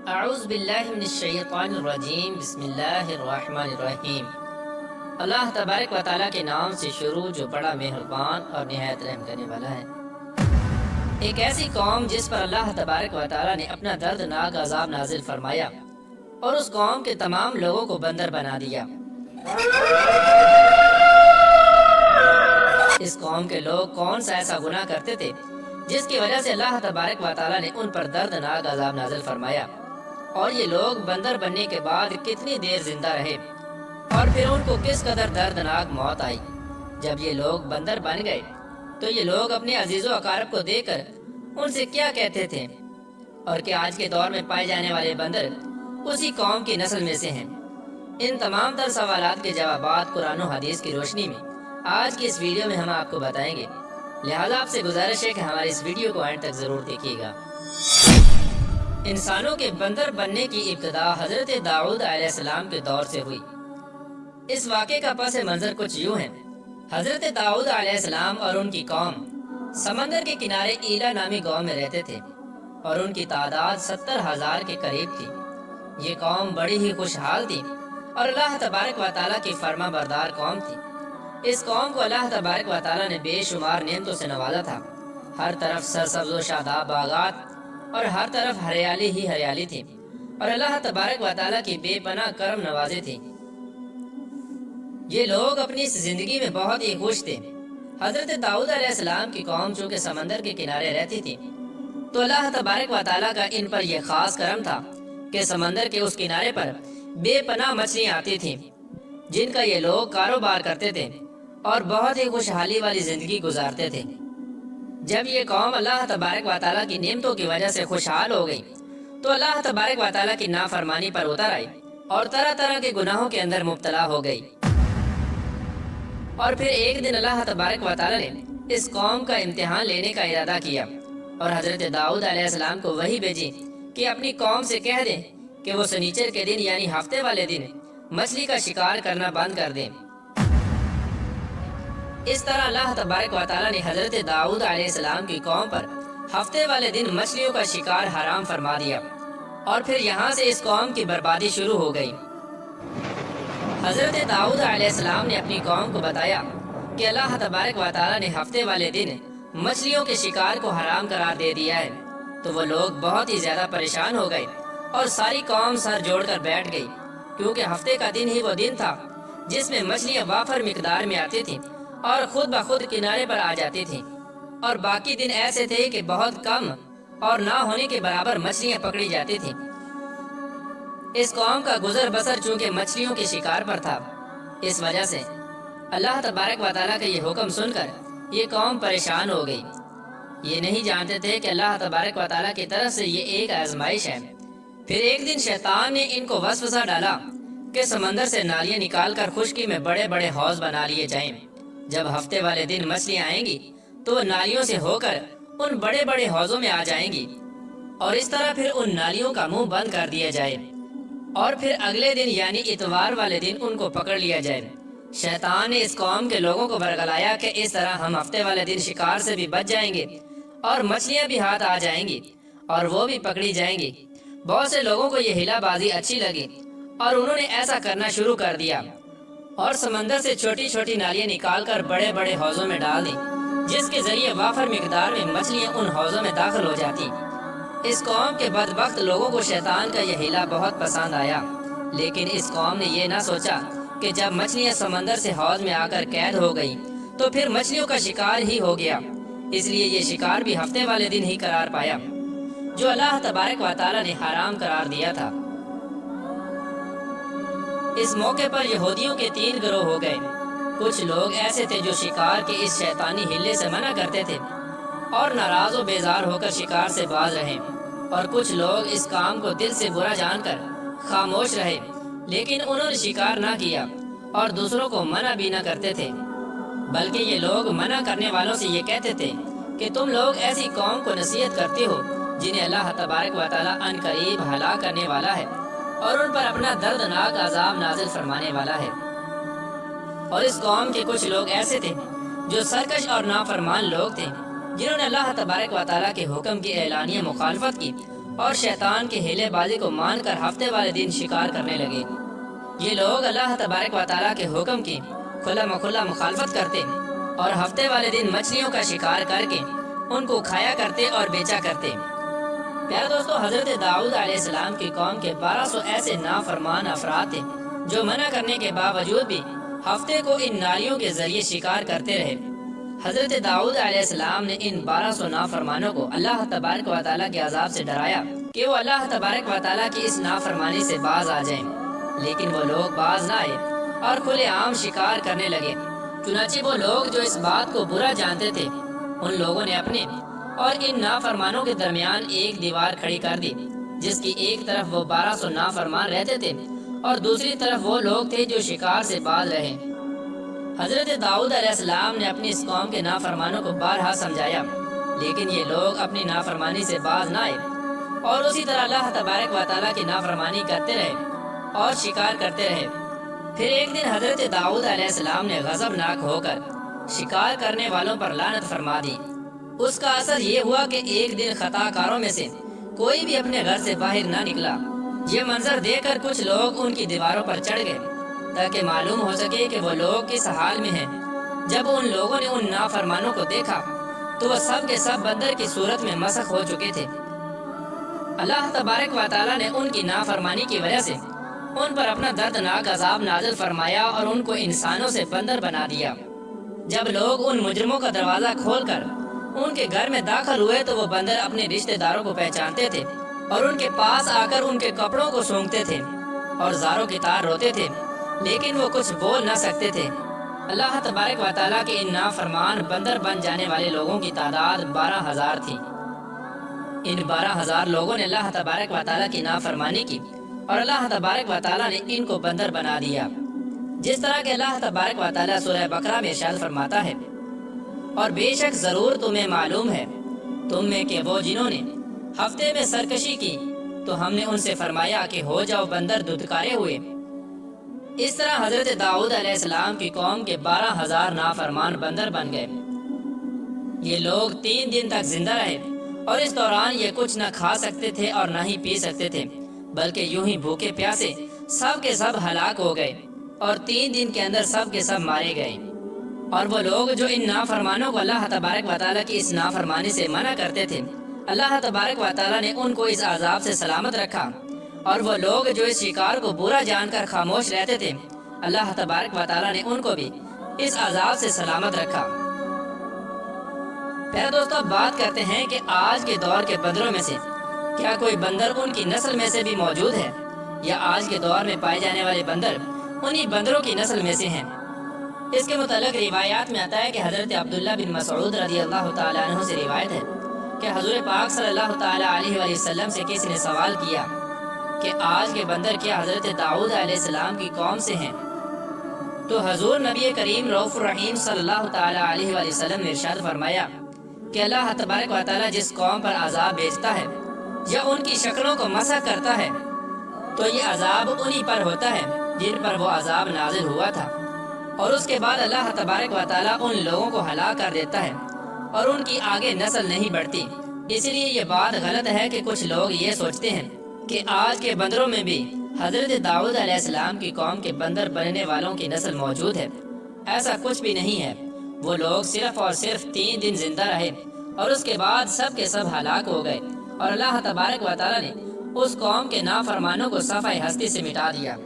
اعوذ باللہ من الشیطان الرجیم بسم اللہ الرحمن الرحیم۔ اللہ تبارک و تعالیٰ کے نام سے شروع جو بڑا مہربان اور نہایت رحم کرنے والا ہے۔ ایک ایسی قوم جس پر اللہ تبارک و تعالیٰ نے اپنا دردناک عذاب نازل فرمایا اور اس قوم کے تمام لوگوں کو بندر بنا دیا۔ اس قوم کے لوگ کون سا ایسا گناہ کرتے تھے جس کی وجہ سے اللہ تبارک و تعالیٰ نے ان پر دردناک عذاب نازل فرمایا، اور یہ لوگ بندر بننے کے بعد کتنی دیر زندہ رہے اور پھر ان کو کس قدر دردناک موت آئی۔ جب یہ لوگ بندر بن گئے تو یہ لوگ اپنے عزیز و اقارب کو دیکھ کر ان سے کیا کہتے تھے، اور کہ آج کے دور میں پائے جانے والے بندر اسی قوم کی نسل میں سے ہیں۔ ان تمام تر سوالات کے جوابات قرآن و حدیث کی روشنی میں آج کی اس ویڈیو میں ہم آپ کو بتائیں گے، لہذا آپ سے گزارش ہے کہ ہماری اس ویڈیو کو اینڈ تک ضرور دیکھیے گا۔ انسانوں کے بندر بننے کی ابتدا حضرت داؤد علیہ السلام کے دور سے ہوئی۔ اس واقعے کا پس منظر کچھ یوں ہے۔ حضرت داؤد علیہ السلام اور ان کی قوم سمندر کے کنارے ایلا نامی گاؤں میں رہتے تھے، اور ان کی تعداد 70,000 کے قریب تھی۔ یہ قوم بڑی ہی خوشحال تھی اور اللہ تبارک و تعالیٰ کی فرما بردار قوم تھی۔ اس قوم کو اللہ تبارک و تعالیٰ نے بے شمار نعمتوں سے نوازا تھا۔ ہر طرف سرسبز و شاداب باغات اور ہر طرف ہریالی ہی ہریالی تھی، اور اللہ تبارک و تعالیٰ کی بے پناہ کرم نوازی تھی۔ یہ لوگ اپنی اس زندگی میں بہت ہی خوش تھے۔ حضرت داؤد علیہ السلام کی قوم چونکہ سمندر کے کنارے رہتی تھی تو اللہ تبارک و تعالیٰ کا ان پر یہ خاص کرم تھا کہ سمندر کے اس کنارے پر بے پناہ مچھلیاں آتی تھیں، جن کا یہ لوگ کاروبار کرتے تھے اور بہت ہی خوشحالی والی زندگی گزارتے تھے۔ جب یہ قوم اللہ تبارک و تعالیٰ کی نعمتوں کی وجہ سے خوشحال ہو گئی تو اللہ تبارک و تعالیٰ کی نافرمانی پر اتر آئی اور طرح طرح کے گناہوں کے اندر مبتلا ہو گئی۔ اور پھر ایک دن اللہ تبارک و تعالیٰ نے اس قوم کا امتحان لینے کا ارادہ کیا اور حضرت داؤد علیہ السلام کو وحی بھیجی کہ اپنی قوم سے کہہ دیں کہ وہ سنیچر کے دن یعنی ہفتے والے دن مچھلی کا شکار کرنا بند کر دیں۔ اس طرح اللہ تبارک و تعالیٰ نے حضرت داؤد علیہ السلام کی قوم پر ہفتے والے دن مچھلیوں کا شکار حرام فرما دیا، اور پھر یہاں سے اس قوم کی بربادی شروع ہو گئی۔ حضرت داؤد علیہ السلام نے اپنی قوم کو بتایا کہ اللہ تبارک و تعالیٰ نے ہفتے والے دن مچھلیوں کے شکار کو حرام قرار دے دیا ہے، تو وہ لوگ بہت ہی زیادہ پریشان ہو گئے اور ساری قوم سر جوڑ کر بیٹھ گئی، کیونکہ ہفتے کا دن ہی وہ دن تھا جس میں مچھلیاں وافر مقدار میں آتی تھیں اور خود بخود کنارے پر آ جاتی تھیں، اور باقی دن ایسے تھے کہ بہت کم اور نہ ہونے کے برابر مچھلیاں پکڑی جاتی تھیں۔ اس قوم کا گزر بسر چونکہ مچھلیوں کے شکار پر تھا، اس وجہ سے اللہ تبارک و تعالیٰ کا یہ حکم سن کر یہ قوم پریشان ہو گئی۔ یہ نہیں جانتے تھے کہ اللہ تبارک و تعالیٰ کی طرف سے یہ ایک آزمائش ہے۔ پھر ایک دن شیطان نے ان کو وسوسہ ڈالا کہ سمندر سے نالیاں نکال کر خشکی میں بڑے بڑے حوض بنا لیے جائیں۔ جب ہفتے والے دن مچھلیاں آئیں گی تو وہ نالیوں سے ہو کر ان بڑے بڑے حوضوں میں آ جائیں گی، اور اس طرح پھر ان نالیوں کا منہ بند کر دیا جائے، اور پھر اگلے دن یعنی اتوار والے دن ان کو پکڑ لیا جائے۔ شیطان نے اس قوم کے لوگوں کو برگلایا کہ اس طرح ہم ہفتے والے دن شکار سے بھی بچ جائیں گے اور مچھلیاں بھی ہاتھ آ جائیں گی اور وہ بھی پکڑی جائیں گی۔ بہت سے لوگوں کو یہ ہلا بازی اچھی لگی اور انہوں نے ایسا کرنا شروع کر دیا، اور سمندر سے چھوٹی چھوٹی نالیاں نکال کر بڑے بڑے حوضوں میں ڈال دی، جس کے ذریعے وافر مقدار میں مچھلیاں ان حوضوں میں داخل ہو جاتی۔ اس قوم کے بدبخت لوگوں کو شیطان کا یہ ہیلا بہت پسند آیا، لیکن اس قوم نے یہ نہ سوچا کہ جب مچھلیاں سمندر سے حوض میں آ کر قید ہو گئیں تو پھر مچھلیوں کا شکار ہی ہو گیا۔ اس لیے یہ شکار بھی ہفتے والے دن ہی قرار پایا جو اللہ تبارک و تعالیٰ نے حرام قرار دیا تھا۔ اس موقع پر یہودیوں کے 3 گروہ ہو گئے۔ کچھ لوگ ایسے تھے جو شکار کے اس شیطانی ہلے سے منع کرتے تھے اور ناراض و بیزار ہو کر شکار سے باز رہے، اور کچھ لوگ اس کام کو دل سے برا جان کر خاموش رہے، لیکن انہوں نے شکار نہ کیا اور دوسروں کو منع بھی نہ کرتے تھے، بلکہ یہ لوگ منع کرنے والوں سے یہ کہتے تھے کہ تم لوگ ایسی قوم کو نصیحت کرتے ہو جنہیں اللہ تبارک و تعالیٰ ان قریب ہلاک کرنے والا ہے اور ان پر اپنا دردناک عذاب نازل فرمانے والا ہے۔ اور اس قوم کے کچھ لوگ ایسے تھے جو سرکش اور نافرمان لوگ تھے، جنہوں نے اللہ تبارک و تعالیٰ کے حکم کی اعلانیہ مخالفت کی اور شیطان کے ہیلے بازی کو مان کر ہفتے والے دن شکار کرنے لگے۔ یہ لوگ اللہ تبارک و تعالیٰ کے حکم کی کھلا مکھلا مخالفت کرتے اور ہفتے والے دن مچھلیوں کا شکار کر کے ان کو کھایا کرتے اور بیچا کرتے۔ پیارے دوستو، حضرت داؤد علیہ السلام کی قوم کے 1200 ایسے نافرمان افراد تھے جو منع کرنے کے باوجود بھی ہفتے کو ان نالیوں کے ذریعے شکار کرتے رہے۔ حضرت داؤد علیہ السلام نے ان 1200 نافرمانوں کو اللہ تبارک و تعالیٰ کے عذاب سے ڈرایا کہ وہ اللہ تبارک و تعالیٰ کی اس نافرمانی سے باز آ جائیں، لیکن وہ لوگ باز نہ آئے اور کھلے عام شکار کرنے لگے۔ چنانچہ وہ لوگ جو اس بات کو برا جانتے تھے، ان لوگوں نے اپنے اور ان نافرمانوں کے درمیان ایک دیوار کھڑی کر دی، جس کی ایک طرف وہ 1200 نافرمان رہتے تھے اور دوسری طرف وہ لوگ تھے جو شکار سے باز رہے۔ حضرت داؤد علیہ السلام نے اپنی اس قوم کے نافرمانوں کو بارہا سمجھایا، لیکن یہ لوگ اپنی نافرمانی سے باز نہ آئے اور اسی طرح اللہ تبارک و تعالیٰ کی نافرمانی کرتے رہے اور شکار کرتے رہے۔ پھر ایک دن حضرت داؤد علیہ السلام نے غضبناک ہو کر شکار کرنے والوں پر لعنت فرما دی۔ اس کا اثر یہ ہوا کہ ایک دن خطا کاروں میں سے کوئی بھی اپنے گھر سے باہر نہ نکلا۔ یہ منظر دیکھ کر کچھ لوگ ان کی دیواروں پر چڑھ گئے تاکہ معلوم ہو سکے کہ وہ لوگ کس حال میں ہیں۔ جب ان لوگوں نے ان نافرمانوں کو دیکھا تو وہ سب کے سب بندر کی صورت میں مسخ ہو چکے تھے۔ اللہ تبارک و تعالیٰ نے ان کی نافرمانی کی وجہ سے ان پر اپنا دردناک عذاب نازل فرمایا اور ان کو انسانوں سے بندر بنا دیا۔ جب لوگ ان مجرموں کا دروازہ کھول کر ان کے گھر میں داخل ہوئے تو وہ بندر اپنے رشتہ داروں کو پہچانتے تھے اور ان کے پاس آ کر ان کے کپڑوں کو سونگتے تھے اور زاروں کی طرح روتے تھے، لیکن وہ کچھ بول نہ سکتے تھے۔ اللہ تبارک و تعالیٰ کے ان نافرمان بندر بن جانے والے لوگوں کی تعداد 12,000 تھی۔ ان 12,000 لوگوں نے اللہ تبارک و تعالیٰ کی نافرمانی کی اور اللہ تبارک و تعالیٰ نے ان کو بندر بنا دیا، جس طرح کہ اللہ تبارک و تعالیٰ سورہ بقرہ میں ارشاد فرماتا ہے، اور بے شک ضرور تمہیں معلوم ہے تم میں کہ وہ جنہوں نے ہفتے میں سرکشی کی تو ہم نے ان سے فرمایا کہ ہو جاؤ بندر دھتکارے ہوئے۔ اس طرح حضرت داؤد علیہ السلام کی قوم کے 12,000 نافرمان بندر بن گئے۔ یہ لوگ 3 دن تک زندہ رہے اور اس دوران یہ کچھ نہ کھا سکتے تھے اور نہ ہی پی سکتے تھے، بلکہ یوں ہی بھوکے پیاسے سب کے سب ہلاک ہو گئے اور 3 دن کے اندر سب کے سب مارے گئے۔ اور وہ لوگ جو ان نافرمانوں کو اللہ تبارک و تعالیٰ کی اس نافرمانی سے منع کرتے تھے، اللہ تبارک و تعالیٰ نے ان کو اس عذاب سے سلامت رکھا، اور وہ لوگ جو اس شکار کو برا جان کر خاموش رہتے تھے، اللہ تبارک و تعالیٰ نے ان کو بھی اس عذاب سے سلامت رکھا۔ پیارے دوستو، اب بات کرتے ہیں کہ آج کے دور کے بندروں میں سے کیا کوئی بندر ان کی نسل میں سے بھی موجود ہے، یا آج کے دور میں پائے جانے والے بندر انہی بندروں کی نسل میں سے ہیں؟ اس کے متعلق روایات میں آتا ہے کہ حضرت عبداللہ بن مسعود رضی اللہ تعالیٰ عنہ سے روایت ہے کہ حضور پاک صلی اللہ تعالیٰ علیہ وآلہ وسلم سے کسی نے سوال کیا کہ آج کے بندر کیا حضرت داؤد علیہ السلام کی قوم سے ہیں؟ تو حضور نبی کریم رؤوف الرحیم صلی اللہ تعالیٰ علیہ وآلہ وسلم نے ارشاد فرمایا کہ اللہ تبارک و تعالیٰ جس قوم پر عذاب بھیجتا ہے یا ان کی شکلوں کو مسح کرتا ہے تو یہ عذاب انہی پر ہوتا ہے جن پر وہ عذاب نازل ہوا تھا، اور اس کے بعد اللہ تبارک و تعالیٰ ان لوگوں کو ہلاک کر دیتا ہے اور ان کی آگے نسل نہیں بڑھتی۔ اس لیے یہ بات غلط ہے کہ کچھ لوگ یہ سوچتے ہیں کہ آج کے بندروں میں بھی حضرت داؤد علیہ السلام کی قوم کے بندر بننے والوں کی نسل موجود ہے۔ ایسا کچھ بھی نہیں ہے۔ وہ لوگ صرف اور صرف 3 دن زندہ رہے اور اس کے بعد سب کے سب ہلاک ہو گئے، اور اللہ تبارک و تعالیٰ نے اس قوم کے نافرمانوں کو صفحہ ہستی سے مٹا دیا۔